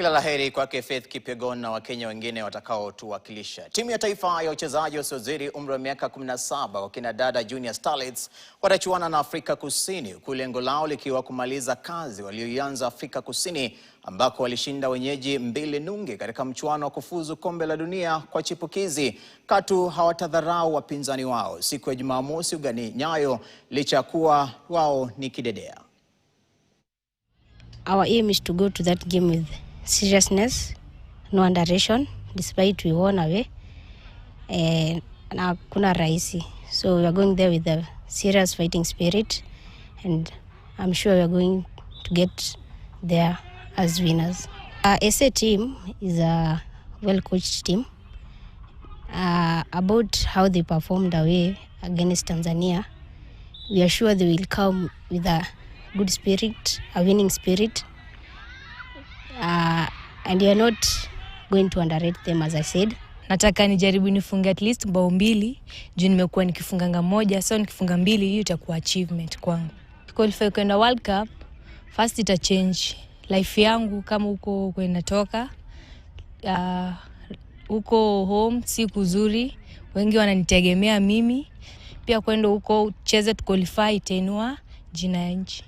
Kila laheri kwake Faith Kipyegon na Wakenya wengine watakaotuwakilisha. Timu ya taifa ya wachezaji wasiozidi umri wa miaka 17 wakina dada Junior Starlets watachuana na Afrika Kusini, huku lengo lao likiwa kumaliza kazi walioianza Afrika Kusini, ambako walishinda wenyeji 2-0 katika mchuano wa kufuzu kombe la dunia kwa chipukizi. Katu hawatadharau wapinzani wao siku ya Jumamosi ugani Nyayo, licha kuwa wao ni kidedea. Our aim is to go to that game with seriousness, no underration, despite we won away. Na kuna rahisi. So we are going there with a serious fighting spirit, and I'm sure we are going to get there as winners. SA team is a well-coached team. About how they performed away against Tanzania, we are sure they will come with a good spirit, a winning spirit. And you are not going to underrate them, as I said. Nataka nijaribu nifunge at least bao 2, juu nimekuwa nikifunganga moja, so nikifunga 2 hiyo itakuwa achievement kwangu. Qualify kwenda World Cup, first ita change life yangu kama huko kwenda toka. Huko home si kuzuri, wengi wananitegemea mimi. Pia kwenda huko cheze tu qualify itainua jina ya nchi.